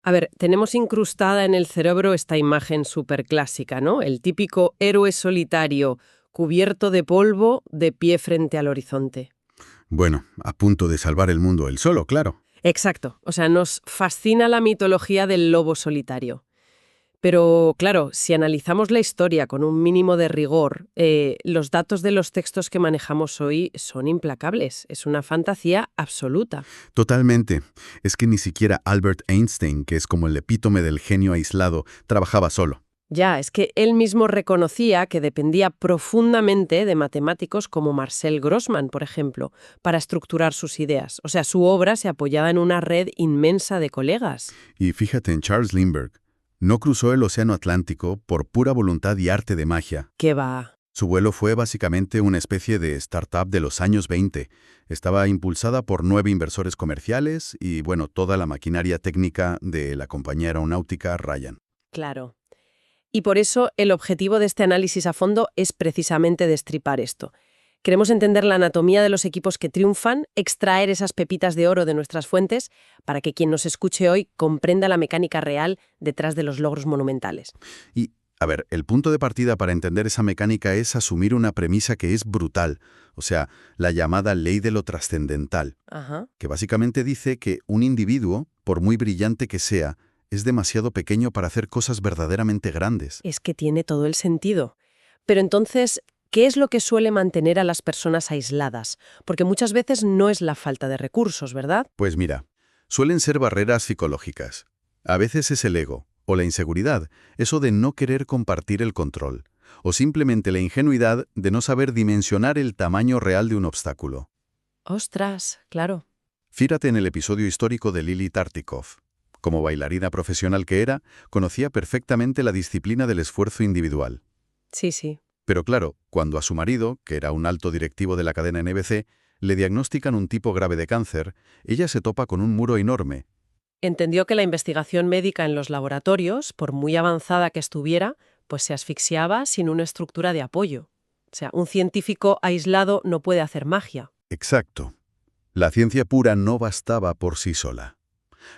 A ver, tenemos incrustada en el cerebro esta imagen súper clásica, ¿no? El típico héroe solitario, cubierto de polvo, de pie frente al horizonte. Bueno, a punto de salvar el mundo él solo, claro. Exacto, o sea, nos fascina la mitología del lobo solitario. Pero, claro, si analizamos la historia con un mínimo de rigor, los datos de los textos que manejamos hoy son implacables. Es una fantasía absoluta. Totalmente. Es que ni siquiera Albert Einstein, que es como el epítome del genio aislado, trabajaba solo. Ya, es que él mismo reconocía que dependía profundamente de matemáticos como Marcel Grossman, por ejemplo, para estructurar sus ideas. O sea, su obra se apoyaba en una red inmensa de colegas. Y fíjate en Charles Lindbergh. No cruzó el Océano Atlántico por pura voluntad y arte de magia. ¿Qué va? Su vuelo fue básicamente una especie de startup de los años 20. Estaba impulsada por 9 inversores comerciales y, bueno, toda la maquinaria técnica de la compañía aeronáutica Ryan. Claro. Y por eso el objetivo de este análisis a fondo es precisamente destripar esto. Queremos entender la anatomía de los equipos que triunfan, extraer esas pepitas de oro de nuestras fuentes, para que quien nos escuche hoy comprenda la mecánica real detrás de los logros monumentales. Y, a ver, el punto de partida para entender esa mecánica es asumir una premisa que es brutal, o sea, la llamada ley de lo trascendental, Ajá. que básicamente dice que un individuo, por muy brillante que sea, es demasiado pequeño para hacer cosas verdaderamente grandes. Es que tiene todo el sentido. Pero entonces, ¿qué es lo que suele mantener a las personas aisladas? Porque muchas veces no es la falta de recursos, ¿verdad? Pues mira, suelen ser barreras psicológicas. A veces es el ego, o la inseguridad, eso de no querer compartir el control, o simplemente la ingenuidad de no saber dimensionar el tamaño real de un obstáculo. Ostras, claro. Fíjate en el episodio histórico de Lili Tartikoff. Como bailarina profesional que era, conocía perfectamente la disciplina del esfuerzo individual. Sí, sí. Pero claro, cuando a su marido, que era un alto directivo de la cadena NBC, le diagnostican un tipo grave de cáncer, ella se topa con un muro enorme. Entendió que la investigación médica en los laboratorios, por muy avanzada que estuviera, pues se asfixiaba sin una estructura de apoyo. O sea, un científico aislado no puede hacer magia. Exacto. La ciencia pura no bastaba por sí sola.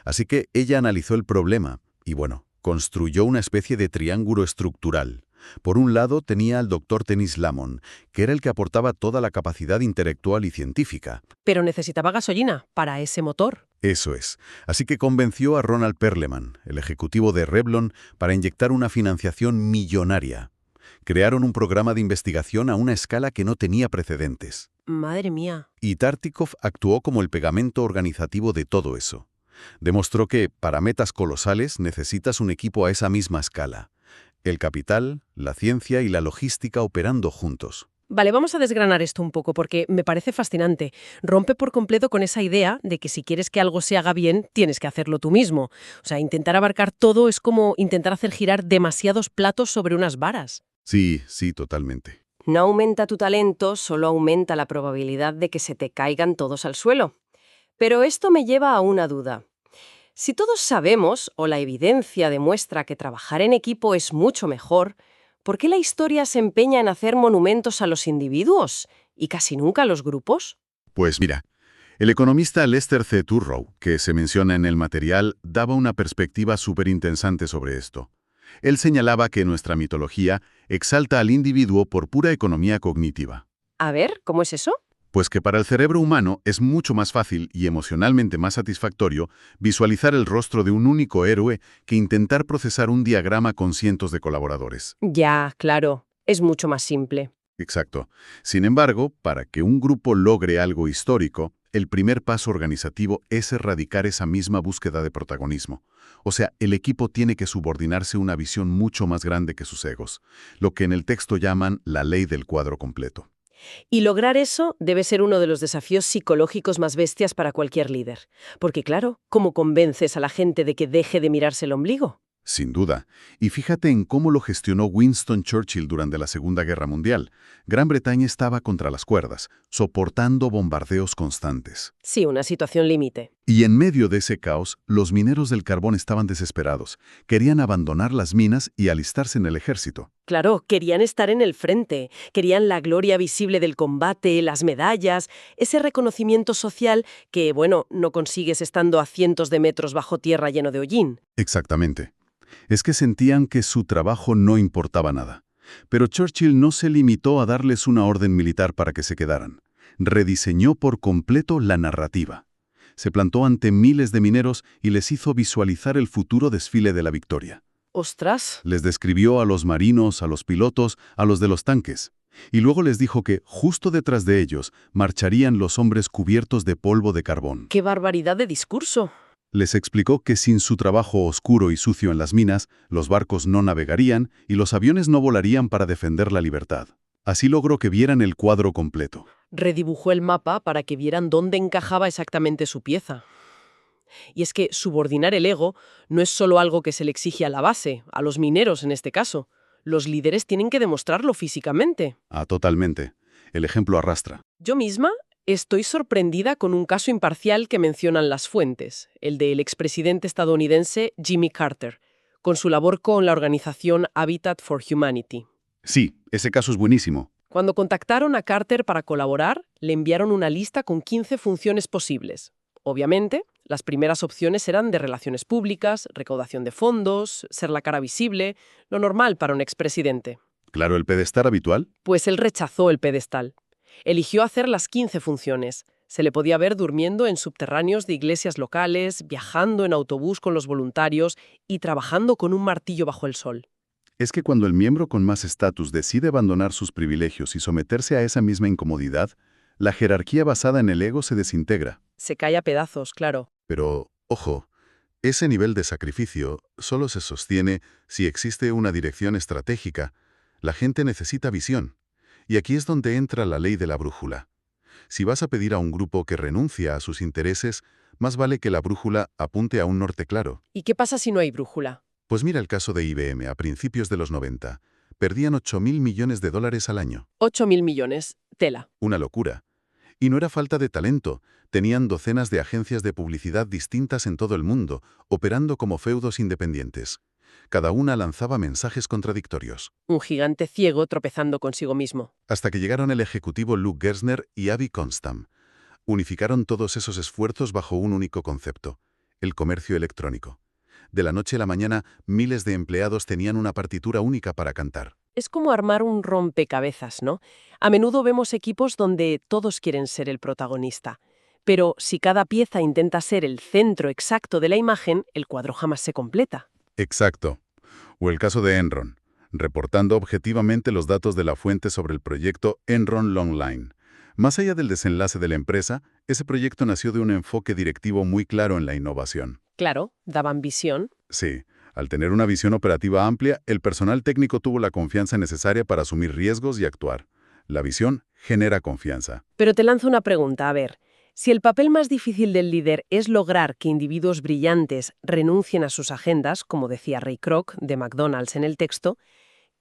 Así que ella analizó el problema y, bueno, construyó una especie de triángulo estructural. Por un lado tenía al doctor Tennis Lamon, que era el que aportaba toda la capacidad intelectual y científica. Pero necesitaba gasolina para ese motor. Eso es. Así que convenció a Ronald Perelman, el ejecutivo de Revlon, para inyectar una financiación millonaria. Crearon un programa de investigación a una escala que no tenía precedentes. Madre mía. Y Tartikoff actuó como el pegamento organizativo de todo eso. Demostró que, para metas colosales, necesitas un equipo a esa misma escala. El capital, la ciencia y la logística operando juntos. Vale, vamos a desgranar esto un poco porque me parece fascinante. Rompe por completo con esa idea de que si quieres que algo se haga bien, tienes que hacerlo tú mismo. O sea, intentar abarcar todo es como intentar hacer girar demasiados platos sobre unas varas. Sí, sí, totalmente. No aumenta tu talento, solo aumenta la probabilidad de que se te caigan todos al suelo. Pero esto me lleva a una duda. Si todos sabemos, o la evidencia demuestra que trabajar en equipo es mucho mejor, ¿por qué la historia se empeña en hacer monumentos a los individuos y casi nunca a los grupos? Pues mira, el economista Lester C. Turrow, que se menciona en el material, daba una perspectiva súper interesante sobre esto. Él señalaba que nuestra mitología exalta al individuo por pura economía cognitiva. A ver, ¿cómo es eso? Pues que para el cerebro humano es mucho más fácil y emocionalmente más satisfactorio visualizar el rostro de un único héroe que intentar procesar un diagrama con cientos de colaboradores. Ya, claro, es mucho más simple. Exacto. Sin embargo, para que un grupo logre algo histórico, el primer paso organizativo es erradicar esa misma búsqueda de protagonismo. O sea, el equipo tiene que subordinarse a una visión mucho más grande que sus egos, lo que en el texto llaman la ley del cuadro completo. Y lograr eso debe ser uno de los desafíos psicológicos más bestias para cualquier líder. Porque claro, ¿cómo convences a la gente de que deje de mirarse el ombligo? Sin duda. Y fíjate en cómo lo gestionó Winston Churchill durante la Segunda Guerra Mundial. Gran Bretaña estaba contra las cuerdas, soportando bombardeos constantes. Sí, una situación límite. Y en medio de ese caos, los mineros del carbón estaban desesperados. Querían abandonar las minas y alistarse en el ejército. Claro, querían estar en el frente, querían la gloria visible del combate, las medallas, ese reconocimiento social que, bueno, no consigues estando a cientos de metros bajo tierra lleno de hollín. Exactamente. Es que sentían que su trabajo no importaba nada. Pero Churchill no se limitó a darles una orden militar para que se quedaran. Rediseñó por completo la narrativa. Se plantó ante miles de mineros y les hizo visualizar el futuro desfile de la victoria. ¡Ostras! Les describió a los marinos, a los pilotos, a los de los tanques. Y luego les dijo que, justo detrás de ellos, marcharían los hombres cubiertos de polvo de carbón. ¡Qué barbaridad de discurso! Les explicó que sin su trabajo oscuro y sucio en las minas, los barcos no navegarían y los aviones no volarían para defender la libertad. Así logró que vieran el cuadro completo. Redibujó el mapa para que vieran dónde encajaba exactamente su pieza. Y es que subordinar el ego no es solo algo que se le exige a la base, a los mineros en este caso. Los líderes tienen que demostrarlo físicamente. Totalmente. El ejemplo arrastra. Yo misma estoy sorprendida con un caso imparcial que mencionan las fuentes, el del expresidente estadounidense Jimmy Carter, con su labor con la organización Habitat for Humanity. Sí, ese caso es buenísimo. Cuando contactaron a Carter para colaborar, le enviaron una lista con 15 funciones posibles. Obviamente, las primeras opciones eran de relaciones públicas, recaudación de fondos, ser la cara visible, lo normal para un expresidente. Claro, el pedestal habitual. Pues él rechazó el pedestal. Eligió hacer las 15 funciones. Se le podía ver durmiendo en subterráneos de iglesias locales, viajando en autobús con los voluntarios y trabajando con un martillo bajo el sol. Es que cuando el miembro con más estatus decide abandonar sus privilegios y someterse a esa misma incomodidad, la jerarquía basada en el ego se desintegra. Se cae a pedazos, claro. Pero, ojo, ese nivel de sacrificio solo se sostiene si existe una dirección estratégica. La gente necesita visión. Y aquí es donde entra la ley de la brújula. Si vas a pedir a un grupo que renuncia a sus intereses, más vale que la brújula apunte a un norte claro. ¿Y qué pasa si no hay brújula? Pues mira el caso de IBM a principios de los 90. Perdían 8.000 millones de dólares al año. 8.000 millones. Tela. Una locura. Y no era falta de talento. Tenían docenas de agencias de publicidad distintas en todo el mundo, operando como feudos independientes. Cada una lanzaba mensajes contradictorios. Un gigante ciego tropezando consigo mismo. Hasta que llegaron el ejecutivo Luke Gerstner y Avi Konstam. Unificaron todos esos esfuerzos bajo un único concepto: el comercio electrónico. De la noche a la mañana, miles de empleados tenían una partitura única para cantar. Es como armar un rompecabezas, ¿no? A menudo vemos equipos donde todos quieren ser el protagonista. Pero si cada pieza intenta ser el centro exacto de la imagen, el cuadro jamás se completa. Exacto. O el caso de Enron, reportando objetivamente los datos de la fuente sobre el proyecto Enron Long Line. Más allá del desenlace de la empresa, ese proyecto nació de un enfoque directivo muy claro en la innovación. Claro, daban visión. Sí, al tener una visión operativa amplia, el personal técnico tuvo la confianza necesaria para asumir riesgos y actuar. La visión genera confianza. Pero te lanzo una pregunta, a ver. Si el papel más difícil del líder es lograr que individuos brillantes renuncien a sus agendas, como decía Ray Kroc de McDonald's en el texto,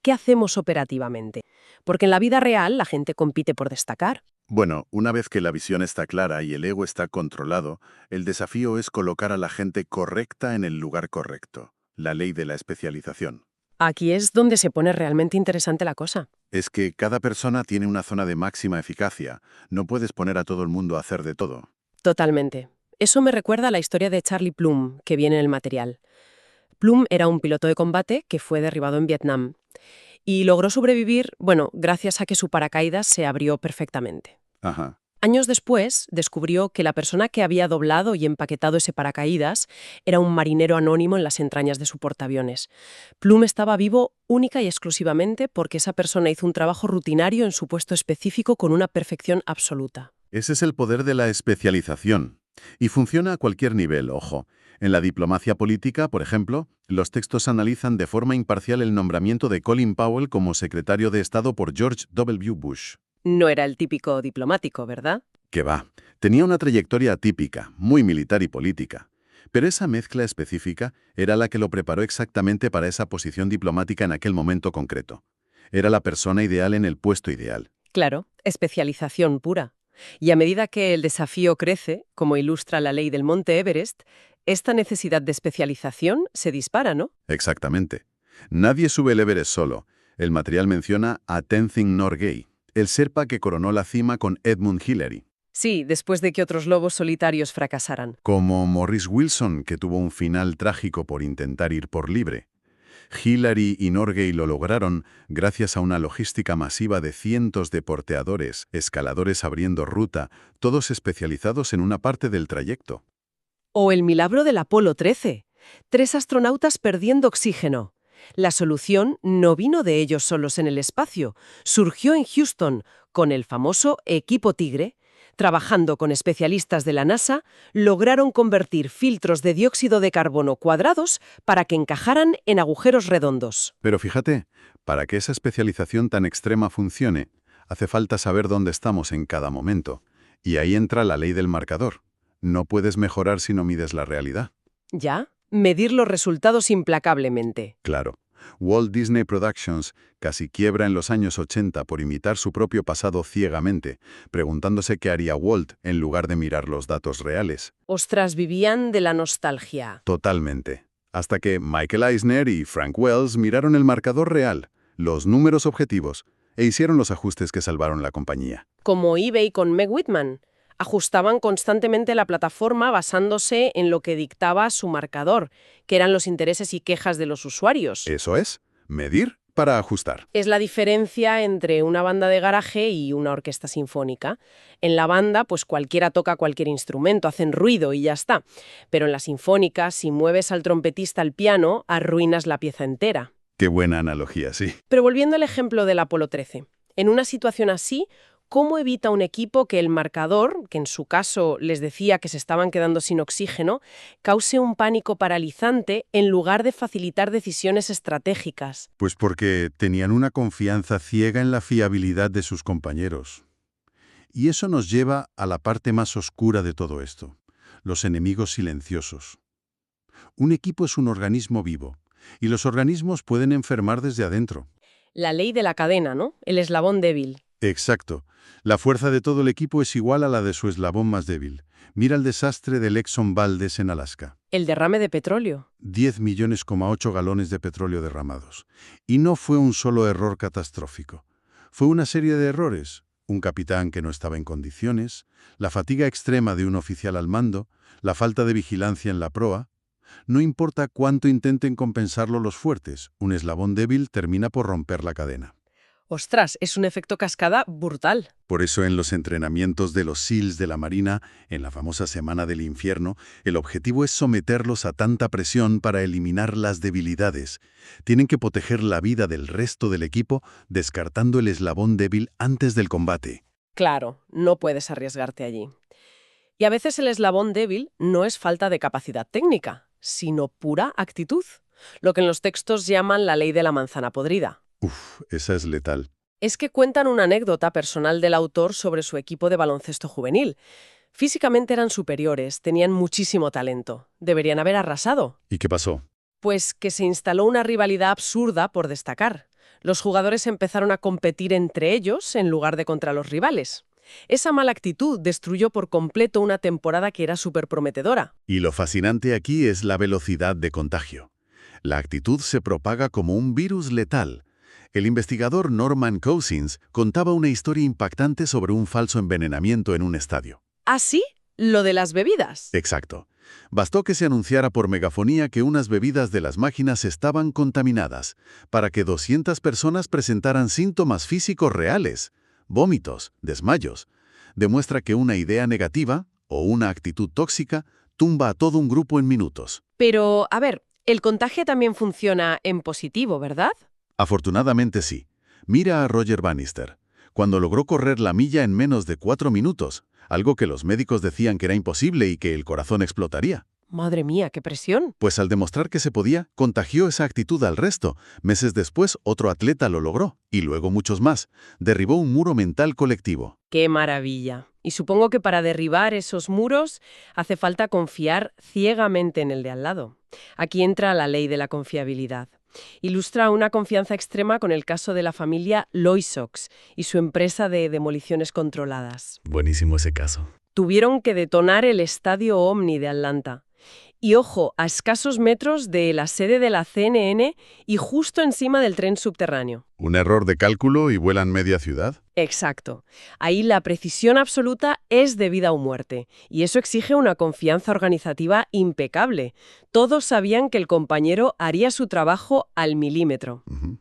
¿qué hacemos operativamente? Porque en la vida real la gente compite por destacar. Bueno, una vez que la visión está clara y el ego está controlado, el desafío es colocar a la gente correcta en el lugar correcto. La ley de la especialización. Aquí es donde se pone realmente interesante la cosa. Es que cada persona tiene una zona de máxima eficacia. No puedes poner a todo el mundo a hacer de todo. Totalmente. Eso me recuerda a la historia de Charlie Plum, que viene en el material. Plum era un piloto de combate que fue derribado en Vietnam. Y logró sobrevivir, gracias a que su paracaídas se abrió perfectamente. Ajá. Años después, descubrió que la persona que había doblado y empaquetado ese paracaídas era un marinero anónimo en las entrañas de su portaaviones. Plum estaba vivo única y exclusivamente porque esa persona hizo un trabajo rutinario en su puesto específico con una perfección absoluta. Ese es el poder de la especialización. Y funciona a cualquier nivel, ojo. En la diplomacia política, por ejemplo, los textos analizan de forma imparcial el nombramiento de Colin Powell como secretario de Estado por George W. Bush. No era el típico diplomático, ¿verdad? Que va. Tenía una trayectoria atípica, muy militar y política. Pero esa mezcla específica era la que lo preparó exactamente para esa posición diplomática en aquel momento concreto. Era la persona ideal en el puesto ideal. Claro, especialización pura. Y a medida que el desafío crece, como ilustra la ley del Monte Everest, esta necesidad de especialización se dispara, ¿no? Exactamente. Nadie sube el Everest solo. El material menciona a Tenzing Norgay, el Sherpa que coronó la cima con Edmund Hillary. Sí, después de que otros lobos solitarios fracasaran. Como Maurice Wilson, que tuvo un final trágico por intentar ir por libre. Hillary y Norgay lo lograron gracias a una logística masiva de cientos de porteadores, escaladores abriendo ruta, todos especializados en una parte del trayecto. O el milagro del Apolo 13. 3 astronautas perdiendo oxígeno. La solución no vino de ellos solos en el espacio, surgió en Houston, con el famoso Equipo Tigre. Trabajando con especialistas de la NASA, lograron convertir filtros de dióxido de carbono cuadrados para que encajaran en agujeros redondos. Pero fíjate, para que esa especialización tan extrema funcione, hace falta saber dónde estamos en cada momento. Y ahí entra la ley del marcador. No puedes mejorar si no mides la realidad. ¿Ya? Medir los resultados implacablemente. Claro. Walt Disney Productions casi quiebra en los años 80 por imitar su propio pasado ciegamente, preguntándose qué haría Walt en lugar de mirar los datos reales. Ostras, vivían de la nostalgia. Totalmente. Hasta que Michael Eisner y Frank Wells miraron el marcador real, los números objetivos, e hicieron los ajustes que salvaron la compañía. Como eBay con Meg Whitman. Ajustaban constantemente la plataforma basándose en lo que dictaba su marcador, que eran los intereses y quejas de los usuarios. Eso es, medir para ajustar. Es la diferencia entre una banda de garaje y una orquesta sinfónica. En la banda, pues cualquiera toca cualquier instrumento, hacen ruido y ya está. Pero en la sinfónica, si mueves al trompetista al piano, arruinas la pieza entera. Qué buena analogía, sí. Pero volviendo al ejemplo del Apolo 13. En una situación así, ¿cómo evita un equipo que el marcador, que en su caso les decía que se estaban quedando sin oxígeno, cause un pánico paralizante en lugar de facilitar decisiones estratégicas? Pues porque tenían una confianza ciega en la fiabilidad de sus compañeros. Y eso nos lleva a la parte más oscura de todo esto, los enemigos silenciosos. Un equipo es un organismo vivo, y los organismos pueden enfermar desde adentro. La ley de la cadena, ¿no? El eslabón débil. Exacto. La fuerza de todo el equipo es igual a la de su eslabón más débil. Mira el desastre del Exxon Valdez en Alaska. El derrame de petróleo. 10,8 millones galones de petróleo derramados. Y no fue un solo error catastrófico. Fue una serie de errores. Un capitán que no estaba en condiciones, la fatiga extrema de un oficial al mando, la falta de vigilancia en la proa. No importa cuánto intenten compensarlo los fuertes, un eslabón débil termina por romper la cadena. Ostras, es un efecto cascada brutal. Por eso en los entrenamientos de los SEALs de la Marina, en la famosa Semana del Infierno, el objetivo es someterlos a tanta presión para eliminar las debilidades. Tienen que proteger la vida del resto del equipo, descartando el eslabón débil antes del combate. Claro, no puedes arriesgarte allí. Y a veces el eslabón débil no es falta de capacidad técnica, sino pura actitud, lo que en los textos llaman la ley de la manzana podrida. Esa es letal. Es que cuentan una anécdota personal del autor sobre su equipo de baloncesto juvenil. Físicamente eran superiores, tenían muchísimo talento. Deberían haber arrasado. ¿Y qué pasó? Pues que se instaló una rivalidad absurda por destacar. Los jugadores empezaron a competir entre ellos en lugar de contra los rivales. Esa mala actitud destruyó por completo una temporada que era súper prometedora. Y lo fascinante aquí es la velocidad de contagio. La actitud se propaga como un virus letal. El investigador Norman Cousins contaba una historia impactante sobre un falso envenenamiento en un estadio. ¿Ah, sí? ¿Lo de las bebidas? Exacto. Bastó que se anunciara por megafonía que unas bebidas de las máquinas estaban contaminadas, para que 200 personas presentaran síntomas físicos reales, vómitos, desmayos. Demuestra que una idea negativa, o una actitud tóxica, tumba a todo un grupo en minutos. Pero, a ver, el contagio también funciona en positivo, ¿verdad? Afortunadamente sí. Mira a Roger Bannister. Cuando logró correr la milla en menos de 4 minutos, algo que los médicos decían que era imposible y que el corazón explotaría. Madre mía, qué presión. Pues al demostrar que se podía, contagió esa actitud al resto. Meses después, otro atleta lo logró, y luego muchos más. Derribó un muro mental colectivo. ¡Qué maravilla! Y supongo que para derribar esos muros hace falta confiar ciegamente en el de al lado. Aquí entra la ley de la confiabilidad. Ilustra una confianza extrema con el caso de la familia Loysox y su empresa de demoliciones controladas. Buenísimo ese caso. Tuvieron que detonar el estadio Omni de Atlanta. Y ojo, a escasos metros de la sede de la CNN y justo encima del tren subterráneo. Un error de cálculo y vuelan media ciudad. Exacto. Ahí la precisión absoluta es de vida o muerte, y eso exige una confianza organizativa impecable. Todos sabían que el compañero haría su trabajo al milímetro. Ujú.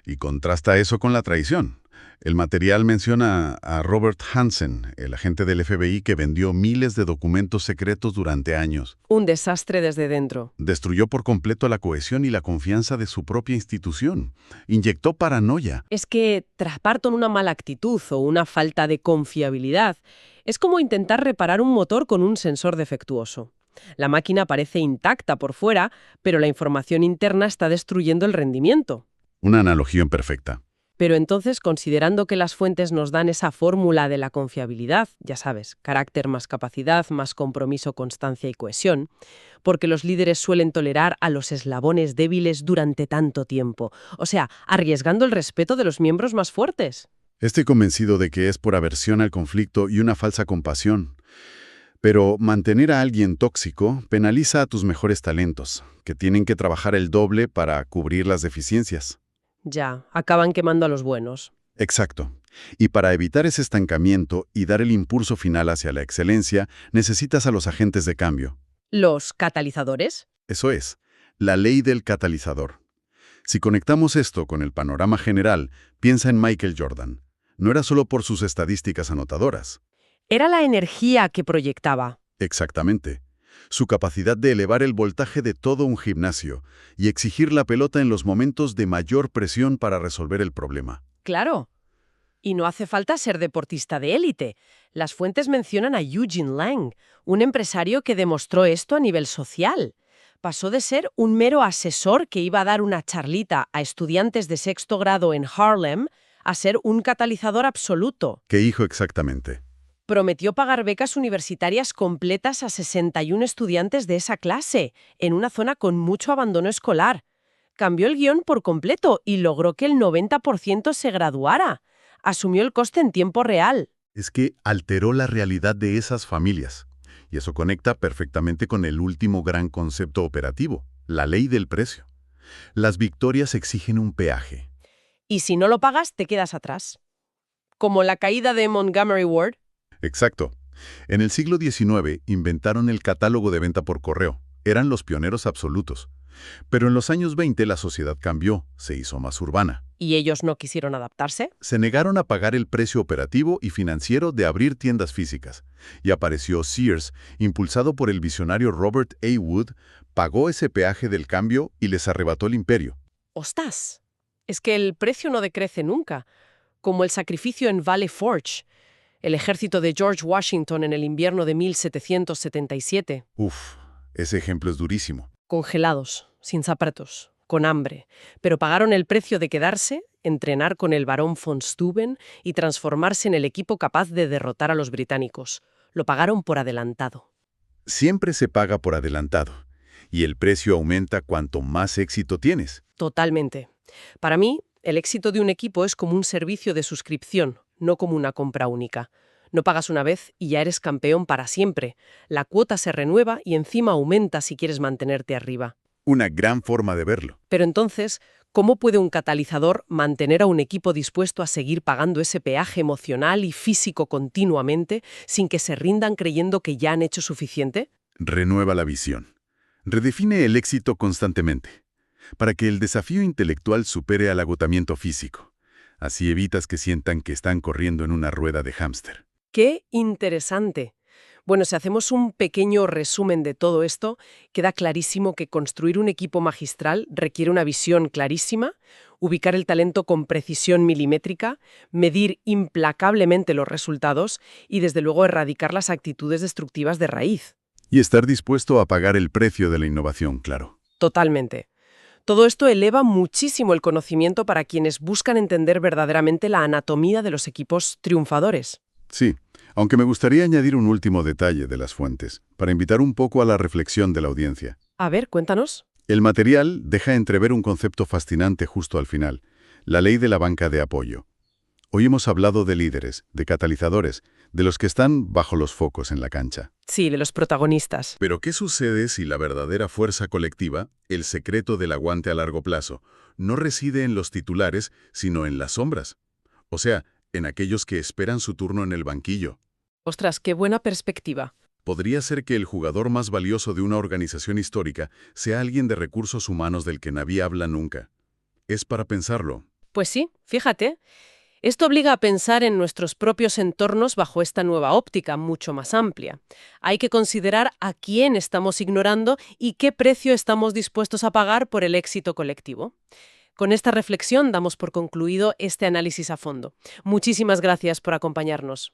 Y contrasta eso con la traición. El material menciona a Robert Hansen, el agente del FBI que vendió miles de documentos secretos durante años. Un desastre desde dentro. Destruyó por completo la cohesión y la confianza de su propia institución. Inyectó paranoia. Es que tras parto en una mala actitud o una falta de confiabilidad, es como intentar reparar un motor con un sensor defectuoso. La máquina parece intacta por fuera, pero la información interna está destruyendo el rendimiento. Una analogía imperfecta. Pero entonces, considerando que las fuentes nos dan esa fórmula de la confiabilidad, ya sabes, carácter más capacidad, más compromiso, constancia y cohesión, porque los líderes suelen tolerar a los eslabones débiles durante tanto tiempo, o sea, arriesgando el respeto de los miembros más fuertes. Estoy convencido de que es por aversión al conflicto y una falsa compasión. Pero mantener a alguien tóxico penaliza a tus mejores talentos, que tienen que trabajar el doble para cubrir las deficiencias. Ya, acaban quemando a los buenos. Exacto. Y para evitar ese estancamiento y dar el impulso final hacia la excelencia, necesitas a los agentes de cambio. ¿Los catalizadores? Eso es, la ley del catalizador. Si conectamos esto con el panorama general, piensa en Michael Jordan. No era solo por sus estadísticas anotadoras. Era la energía que proyectaba. Exactamente. Su capacidad de elevar el voltaje de todo un gimnasio y exigir la pelota en los momentos de mayor presión para resolver el problema. Claro. Y no hace falta ser deportista de élite. Las fuentes mencionan a Eugene Lang, un empresario que demostró esto a nivel social. Pasó de ser un mero asesor que iba a dar una charlita a estudiantes de sexto grado en Harlem a ser un catalizador absoluto. ¿Qué hizo exactamente? Prometió pagar becas universitarias completas a 61 estudiantes de esa clase, en una zona con mucho abandono escolar. Cambió el guión por completo y logró que el 90% se graduara. Asumió el coste en tiempo real. Es que alteró la realidad de esas familias. Y eso conecta perfectamente con el último gran concepto operativo, la ley del precio. Las victorias exigen un peaje. Y si no lo pagas, te quedas atrás. Como la caída de Montgomery Ward. Exacto. En el siglo XIX inventaron el catálogo de venta por correo. Eran los pioneros absolutos. Pero en los años 20 la sociedad cambió, se hizo más urbana. ¿Y ellos no quisieron adaptarse? Se negaron a pagar el precio operativo y financiero de abrir tiendas físicas. Y apareció Sears, impulsado por el visionario Robert A. Wood, pagó ese peaje del cambio y les arrebató el imperio. ¡Ostras! Es que el precio no decrece nunca, como el sacrificio en Valley Forge, el ejército de George Washington en el invierno de 1777. Uf, ese ejemplo es durísimo. Congelados, sin zapatos, con hambre, pero pagaron el precio de quedarse, entrenar con el barón von Steuben y transformarse en el equipo capaz de derrotar a los británicos. Lo pagaron por adelantado. Siempre se paga por adelantado, y el precio aumenta cuanto más éxito tienes. Totalmente. Para mí, el éxito de un equipo es como un servicio de suscripción, no como una compra única. No pagas una vez y ya eres campeón para siempre. La cuota se renueva y encima aumenta si quieres mantenerte arriba. Una gran forma de verlo. Pero entonces, ¿cómo puede un catalizador mantener a un equipo dispuesto a seguir pagando ese peaje emocional y físico continuamente sin que se rindan creyendo que ya han hecho suficiente? Renueva la visión. Redefine el éxito constantemente, para que el desafío intelectual supere al agotamiento físico. Así evitas que sientan que están corriendo en una rueda de hámster. ¡Qué interesante! Bueno, si hacemos un pequeño resumen de todo esto, queda clarísimo que construir un equipo magistral requiere una visión clarísima, ubicar el talento con precisión milimétrica, medir implacablemente los resultados y, desde luego, erradicar las actitudes destructivas de raíz. Y estar dispuesto a pagar el precio de la innovación, claro. Totalmente. Todo esto eleva muchísimo el conocimiento para quienes buscan entender verdaderamente la anatomía de los equipos triunfadores. Sí, Aunque me gustaría añadir un último detalle de las fuentes, para invitar un poco a la reflexión de la audiencia. A ver, cuéntanos. El material deja entrever un concepto fascinante justo al final, la ley de la banca de apoyo. Hoy hemos hablado de líderes, de catalizadores, de los que están bajo los focos en la cancha. Sí, de los protagonistas. Pero ¿qué sucede si la verdadera fuerza colectiva, el secreto del aguante a largo plazo, no reside en los titulares, sino en las sombras? O sea, en aquellos que esperan su turno en el banquillo. Ostras, qué buena perspectiva. Podría ser que el jugador más valioso de una organización histórica sea alguien de recursos humanos del que nadie habla nunca. Es para pensarlo. Pues sí, fíjate. Esto obliga a pensar en nuestros propios entornos bajo esta nueva óptica mucho más amplia. Hay que considerar a quién estamos ignorando y qué precio estamos dispuestos a pagar por el éxito colectivo. Con esta reflexión damos por concluido este análisis a fondo. Muchísimas gracias por acompañarnos.